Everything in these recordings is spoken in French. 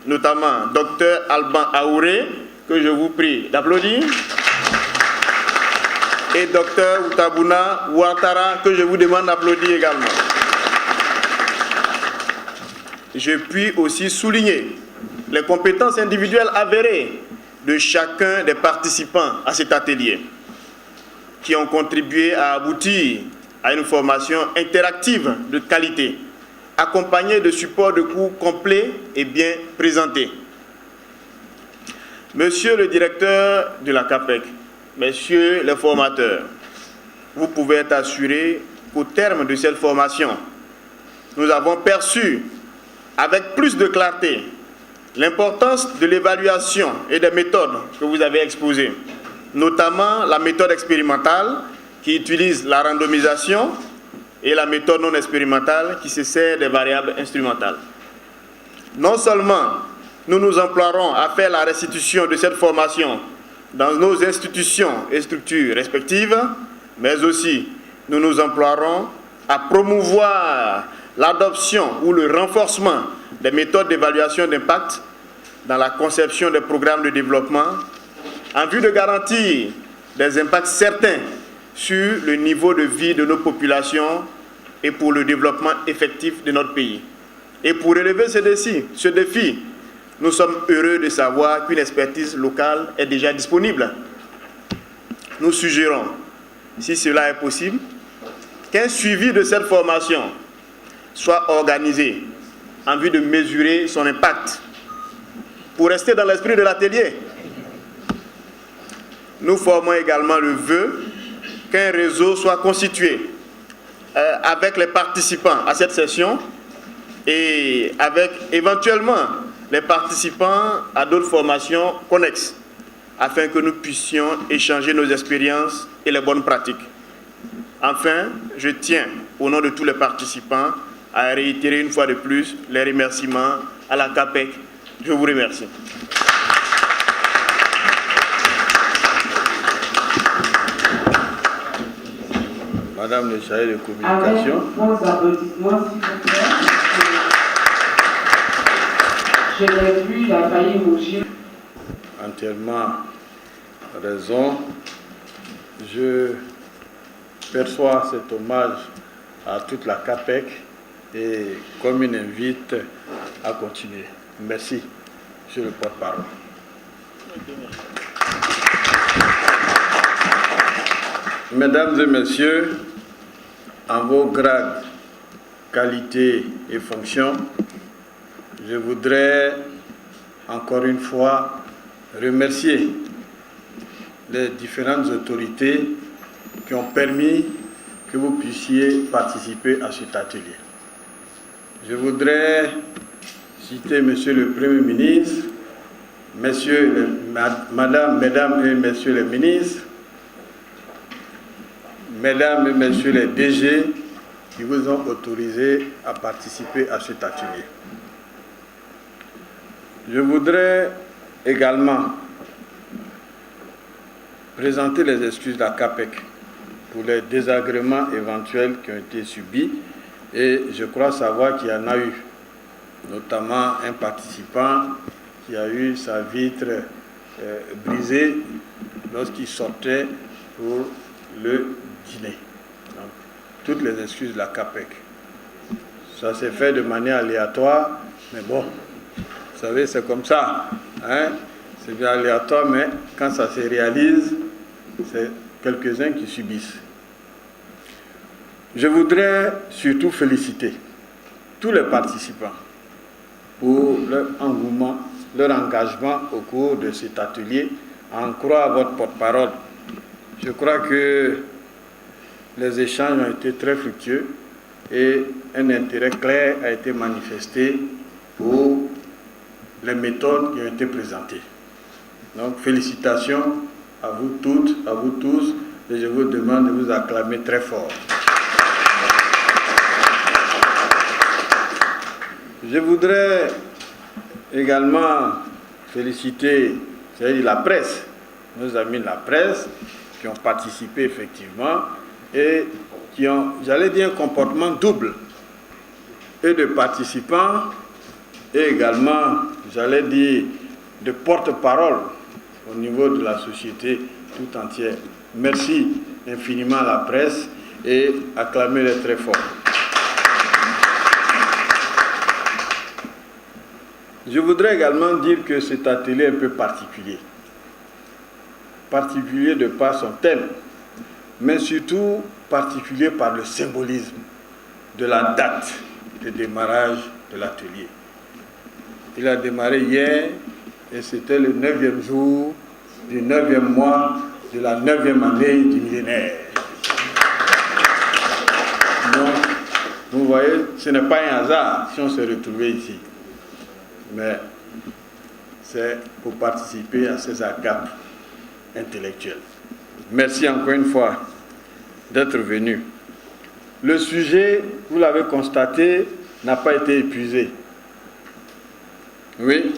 notamment Dr Alban Aouré, que je vous prie d'applaudir, et Dr Outabuna Ouattara, que je vous demande d'applaudir également. Je puis aussi souligner les compétences individuelles avérées de chacun des participants à cet atelier, qui ont contribué à aboutir à une formation interactive de qualité, accompagnée de supports de cours complets et bien présentés. Monsieur le directeur de la CAPEC, messieurs les formateurs, vous pouvez être assurés qu'au terme de cette formation, nous avons perçu avec plus de clarté l'importance de l'évaluation et des méthodes que vous avez exposées, notamment la méthode expérimentale qui utilise la randomisation et la méthode non expérimentale qui se sert des variables instrumentales. Non seulement nous nous emploierons à faire la restitution de cette formation dans nos institutions et structures respectives, mais aussi nous nous emploierons à promouvoir l'adoption ou le renforcement des méthodes d'évaluation d'impact dans la conception des programmes de développement en vue de garantir des impacts certains sur le niveau de vie de nos populations et pour le développement effectif de notre pays. Et pour relever ce défi, nous sommes heureux de savoir qu'une expertise locale est déjà disponible. Nous suggérons, si cela est possible, qu'un suivi de cette formation soit organisé en vue de mesurer son impact. Pour rester dans l'esprit de l'atelier, nous formons également le vœu qu'un réseau soit constitué avec les participants à cette session et avec éventuellement les participants à d'autres formations connexes, afin que nous puissions échanger nos expériences et les bonnes pratiques. Enfin, je tiens, au nom de tous les participants, à réitérer une fois de plus les remerciements à la CAPEC. Je vous remercie. Madame le chargé de communication. Avec vos applaudissements, s'il vous plaît. Je l'ai vu, il a failli rougir. Entièrement raison. Je perçois cet hommage à toute la CAPEC et comme une invite à continuer. Merci, monsieur le porte-parole. Mesdames et messieurs, en vos grades, qualités et fonctions, je voudrais encore une fois remercier les différentes autorités qui ont permis que vous puissiez participer à cet atelier. Je voudrais citer Monsieur le Premier ministre, Mesdames et Messieurs les ministres, Mesdames et Messieurs les DG qui vous ont autorisé à participer à cet atelier. Je voudrais également présenter les excuses de la CAPEC pour les désagréments éventuels qui ont été subis et je crois savoir qu'il y en a eu, notamment un participant qui a eu sa vitre brisée lorsqu'il sortait pour le dîner. Donc, toutes les excuses de la CAPEC. Ça s'est fait de manière aléatoire, mais bon, vous savez, c'est comme ça. Hein? C'est bien aléatoire, mais quand ça se réalise, c'est quelques-uns qui subissent. Je voudrais surtout féliciter tous les participants pour leur engouement, leur engagement au cours de cet atelier. En croire à votre porte-parole, je crois que les échanges ont été très fructueux et un intérêt clair a été manifesté pour les méthodes qui ont été présentées. Donc, félicitations à vous toutes, à vous tous, et je vous demande de vous acclamer très fort. Je voudrais également féliciter la presse, nos amis de la presse, qui ont participé effectivement et qui ont, j'allais dire, un comportement double, et de participants et également j'allais dire, de porte-parole au niveau de la société tout entière. Merci infiniment à la presse et acclamez-les très fort. Je voudrais également dire que cet atelier est un peu particulier. Particulier de par son thème, mais surtout particulier par le symbolisme de la date de démarrage de l'atelier. Il a démarré hier et c'était le 9e jour du 9e mois de la 9e année du millénaire. Donc, vous voyez, ce n'est pas un hasard si on s'est retrouvé ici. Mais c'est pour participer à ces agapes intellectuelles. Merci encore une fois d'être venu. Le sujet, vous l'avez constaté, n'a pas été épuisé. Oui,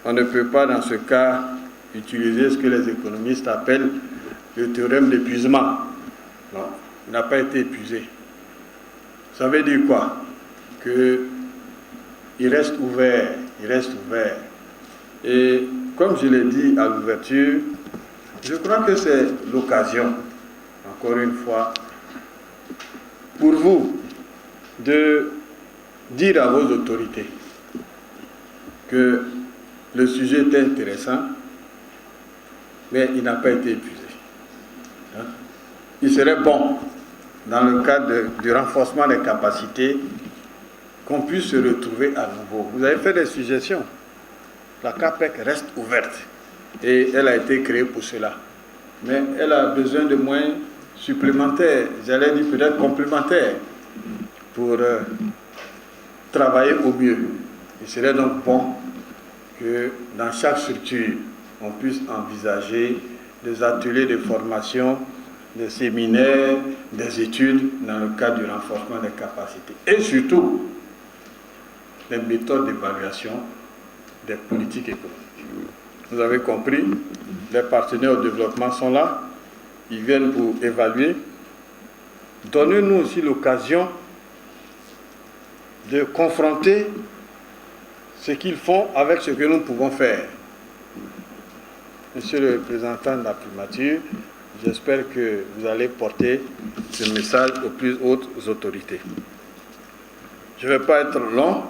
on ne peut pas dans ce cas utiliser ce que les économistes appellent le théorème d'épuisement. Non, il n'a pas été épuisé. Ça veut dire quoi? Il reste ouvert, il reste ouvert. Et comme je l'ai dit à l'ouverture, je crois que c'est l'occasion, encore une fois, pour vous de dire à vos autorités que le sujet est intéressant, mais il n'a pas été épuisé. Il serait bon, dans le cadre du renforcement des capacités, qu'on puisse se retrouver à nouveau. Vous avez fait des suggestions. La CAPEC reste ouverte et elle a été créée pour cela. Mais elle a besoin de moyens supplémentaires, j'allais dire peut-être complémentaires, pour travailler au mieux. Il serait donc bon que dans chaque structure, on puisse envisager des ateliers de formation, des séminaires, des études dans le cadre du renforcement des capacités. Et surtout, des méthodes d'évaluation des politiques économiques. Vous avez compris, les partenaires au développement sont là, ils viennent pour évaluer. Donnez-nous aussi l'occasion de confronter ce qu'ils font avec ce que nous pouvons faire. Monsieur le représentant de la primature, j'espère que vous allez porter ce message aux plus hautes autorités. Je ne vais pas être long.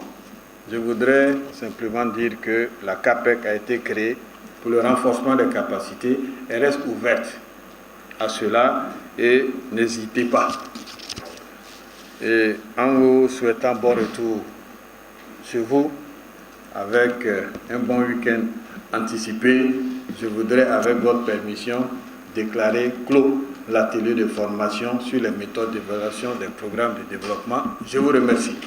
Je voudrais simplement dire que la CAPEC a été créée pour le renforcement des capacités. Elle reste ouverte à cela et n'hésitez pas. Et en vous souhaitant bon retour chez vous, avec un bon week-end anticipé, je voudrais, avec votre permission, déclarer clos l'atelier de formation sur les méthodes d'évaluation des programmes de développement. Je vous remercie.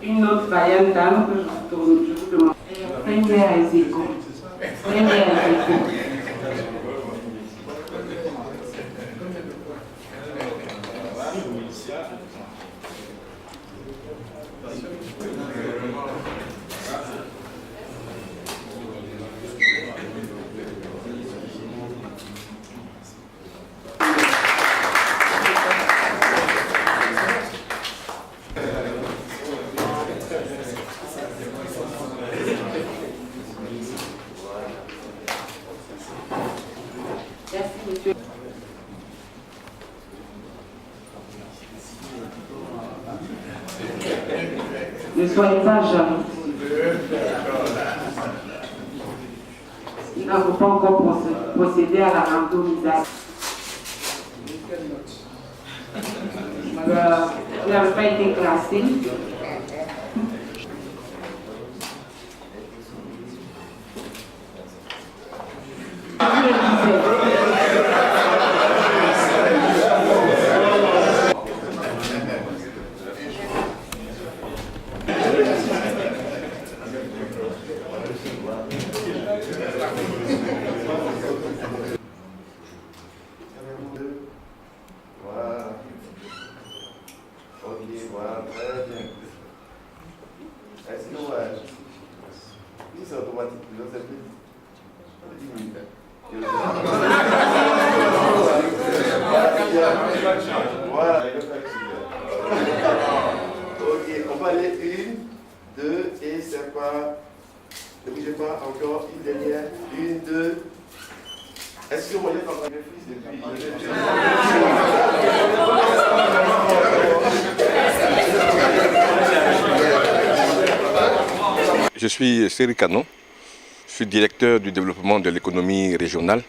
Une autre vaillante dame que je vous demande. Première Ezeko. Première Ezeko. Ne soyez pas jaloux. Il n'a pas encore procédé à la randomisation. Il n'avait pas été classé. Voilà. Ok, voilà, très bien. fois encore, une dernière, une, deux. Est-ce que vous voyez comme un fils Je suis Seri Canon, je suis directeur du développement de l'économie régionale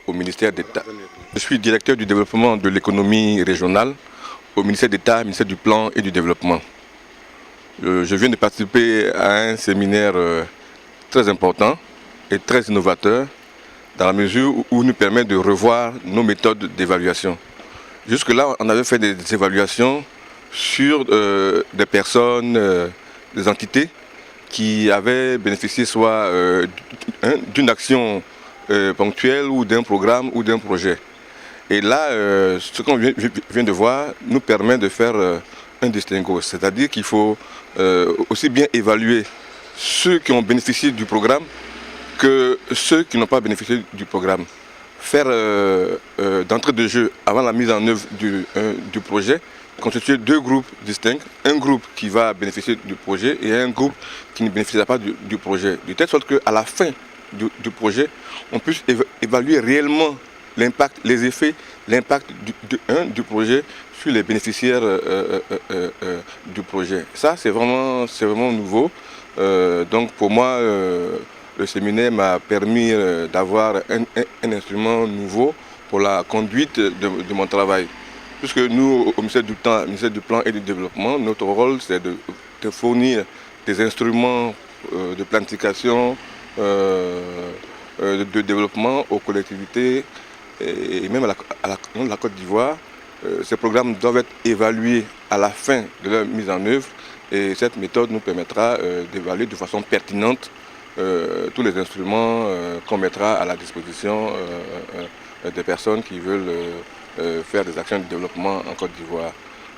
au ministère d'État. Je suis directeur du développement de l'économie régionale au ministère d'État, ministère du Plan et du Développement. Je viens de participer à un séminaire très important et très innovateur dans la mesure où il nous permet de revoir nos méthodes d'évaluation. Jusque-là, on avait fait des évaluations sur des personnes, des entités qui avaient bénéficié soit d'une action ponctuelle ou d'un programme ou d'un projet. Et là, ce qu'on vient de voir nous permet de faire un distinguo, c'est-à-dire qu'il faut aussi bien évaluer ceux qui ont bénéficié du programme que ceux qui n'ont pas bénéficié du programme. Faire d'entrée de jeu avant la mise en œuvre du projet, constituer deux groupes distincts, un groupe qui va bénéficier du projet et un groupe qui ne bénéficiera pas du projet. De telle sorte qu'à la fin du projet, on puisse évaluer réellement l'impact, les effets, l'impact du projet sur les bénéficiaires du projet. Ça, c'est vraiment nouveau. Donc pour moi, le séminaire m'a permis d'avoir un instrument nouveau pour la conduite de mon travail. Puisque nous, au ministère du Plan et du Développement, notre rôle, c'est de fournir des instruments de planification, de développement aux collectivités et même à la Côte d'Ivoire. Ces programmes doivent être évalués à la fin de leur mise en œuvre et cette méthode nous permettra d'évaluer de façon pertinente tous les instruments qu'on mettra à la disposition des personnes qui veulent faire des actions de développement en Côte d'Ivoire.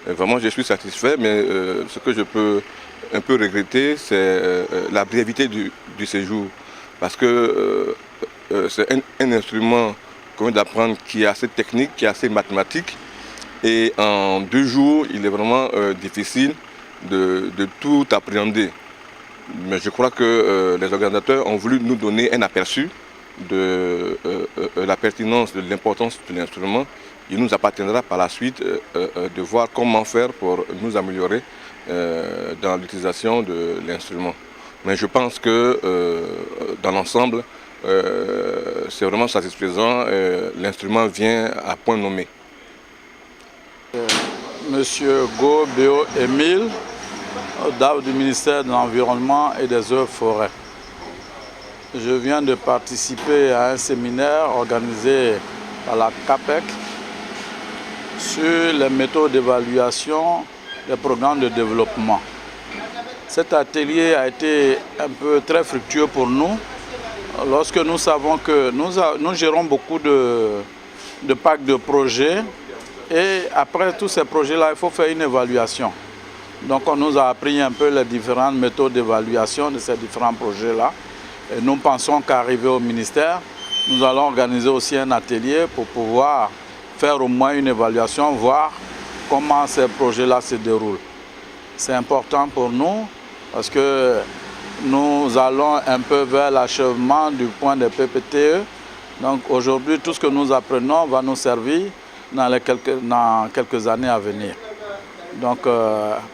Vraiment, je suis satisfait, mais ce que je peux un peu regretter, c'est la brièveté du séjour. Parce que c'est un instrument qu'on vient d'apprendre qui est assez technique, qui est assez mathématique. Et en 2 jours, il est vraiment difficile de tout appréhender. Mais je crois que les organisateurs ont voulu nous donner un aperçu de la pertinence, de l'importance de l'instrument. Il nous appartiendra par la suite de voir comment faire pour nous améliorer dans l'utilisation de l'instrument. Mais je pense que dans l'ensemble, c'est vraiment satisfaisant. L'instrument vient à point nommé. Monsieur Go Béo Émile, DAF du ministère de l'Environnement et des Eaux et Forêts. Je viens de participer à un séminaire organisé par la CAPEC sur les méthodes d'évaluation des programmes de développement. Cet atelier a été un peu très fructueux pour nous, lorsque nous savons que nous gérons beaucoup de packs de projets et après tous ces projets-là, il faut faire une évaluation. Donc on nous a appris un peu les différentes méthodes d'évaluation de ces différents projets-là. Et nous pensons qu'arrivé au ministère, nous allons organiser aussi un atelier pour pouvoir faire au moins une évaluation, voir comment ces projets-là se déroulent. C'est important pour nous parce que nous allons un peu vers l'achèvement du point de PPTE. Donc aujourd'hui, tout ce que nous apprenons va nous servir dans quelques années à venir. Donc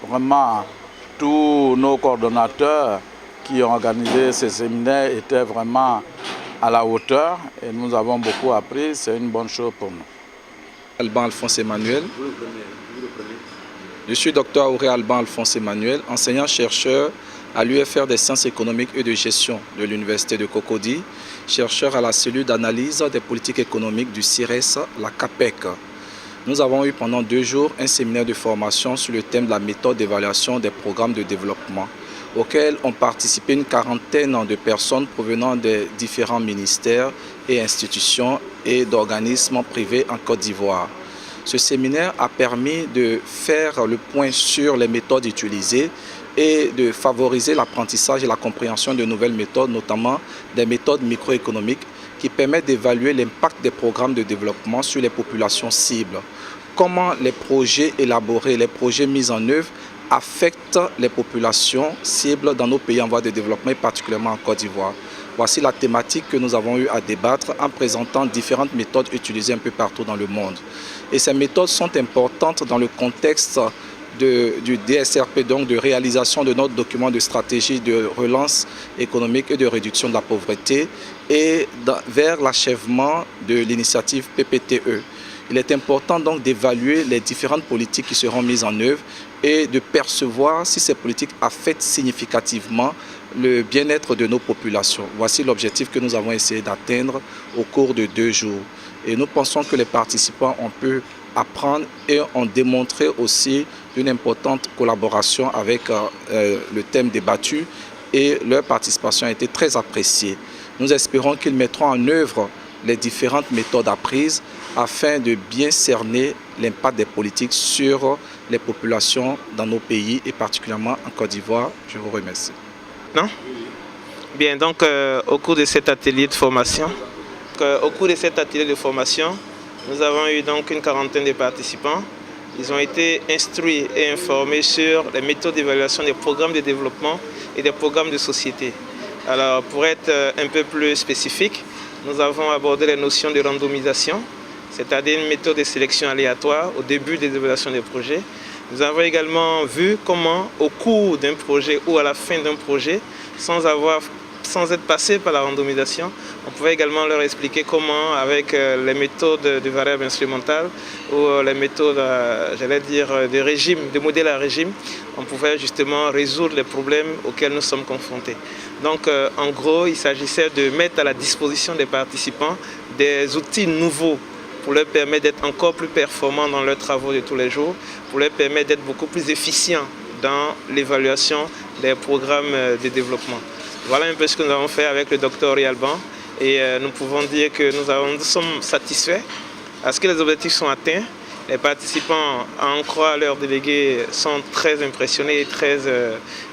vraiment, tous nos coordonnateurs qui ont organisé ce séminaire étaient vraiment à la hauteur et nous avons beaucoup appris. C'est une bonne chose pour nous. Alban Alphonse Emmanuel. Je suis docteur Auré Alban Alphonse Emmanuel, enseignant-chercheur à l'UFR des sciences économiques et de gestion de l'Université de Cocody, chercheur à la cellule d'analyse des politiques économiques du CIRES, la CAPEC. Nous avons eu pendant 2 jours un séminaire de formation sur le thème de la méthode d'évaluation des programmes de développement, auquel ont participé une quarantaine de personnes provenant des différents ministères et institutions et d'organismes privés en Côte d'Ivoire. Ce séminaire a permis de faire le point sur les méthodes utilisées et de favoriser l'apprentissage et la compréhension de nouvelles méthodes, notamment des méthodes microéconomiques qui permettent d'évaluer l'impact des programmes de développement sur les populations cibles. Comment les projets élaborés, les projets mis en œuvre affectent les populations cibles dans nos pays en voie de développement et particulièrement en Côte d'Ivoire. Voici la thématique que nous avons eu à débattre en présentant différentes méthodes utilisées un peu partout dans le monde. Et ces méthodes sont importantes dans le contexte du DSRP, donc de réalisation de notre document de stratégie de relance économique et de réduction de la pauvreté et vers l'achèvement de l'initiative PPTE. Il est important donc d'évaluer les différentes politiques qui seront mises en œuvre et de percevoir si ces politiques affectent significativement le bien-être de nos populations. Voici l'objectif que nous avons essayé d'atteindre au cours de 2 jours. Et nous pensons que les participants ont pu apprendre et ont démontré aussi une importante collaboration avec le thème débattu et leur participation a été très appréciée. Nous espérons qu'ils mettront en œuvre les différentes méthodes apprises afin de bien cerner l'impact des politiques sur les populations dans nos pays et particulièrement en Côte d'Ivoire. Je vous remercie. Non? Bien, donc au cours de cet atelier de formation, nous avons eu donc une quarantaine de participants. Ils ont été instruits et informés sur les méthodes d'évaluation des programmes de développement et des programmes de société. Alors, pour être un peu plus spécifique, nous avons abordé les notions de randomisation, c'est-à-dire une méthode de sélection aléatoire au début des évaluations des projets. Nous avons également vu comment, au cours d'un projet ou à la fin d'un projet, sans être passé par la randomisation, on pouvait également leur expliquer comment, avec les méthodes de variables instrumentales ou les méthodes, de régime, de modèles à régime, on pouvait justement résoudre les problèmes auxquels nous sommes confrontés. Donc, en gros, il s'agissait de mettre à la disposition des participants des outils nouveaux pour leur permettre d'être encore plus performants dans leurs travaux de tous les jours, pour leur permettre d'être beaucoup plus efficients dans l'évaluation des programmes de développement. Voilà un peu ce que nous avons fait avec le Dr Rialban et nous pouvons dire que nous sommes satisfaits parce que les objectifs sont atteints. Les participants, à en croire leurs délégués, sont très impressionnés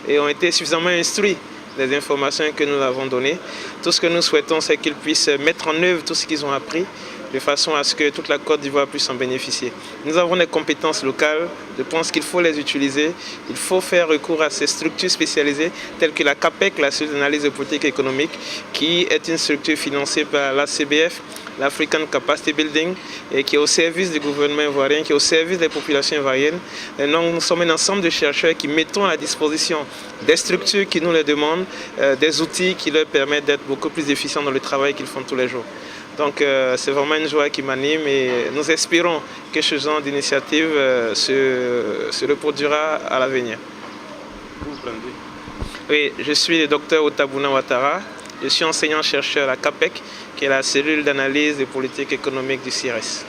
et ont été suffisamment instruits des informations que nous avons données. Tout ce que nous souhaitons, c'est qu'ils puissent mettre en œuvre tout ce qu'ils ont appris de façon à ce que toute la Côte d'Ivoire puisse en bénéficier. Nous avons des compétences locales, je pense qu'il faut les utiliser. Il faut faire recours à ces structures spécialisées telles que la CAPEC, la cellule d'analyse de politique économique, qui est une structure financée par l'ACBF, l'African Capacity Building, et qui est au service du gouvernement ivoirien, qui est au service des populations ivoiriennes. Et donc, nous sommes un ensemble de chercheurs qui mettons à la disposition des structures qui nous les demandent, des outils qui leur permettent d'être beaucoup plus efficients dans le travail qu'ils font tous les jours. Donc c'est vraiment une joie qui m'anime et nous espérons que ce genre d'initiative se reproduira à l'avenir. Oui, je suis le docteur Otabuna Ouattara, je suis enseignant-chercheur à CAPEC, qui est la cellule d'analyse des politiques économiques du CIRES.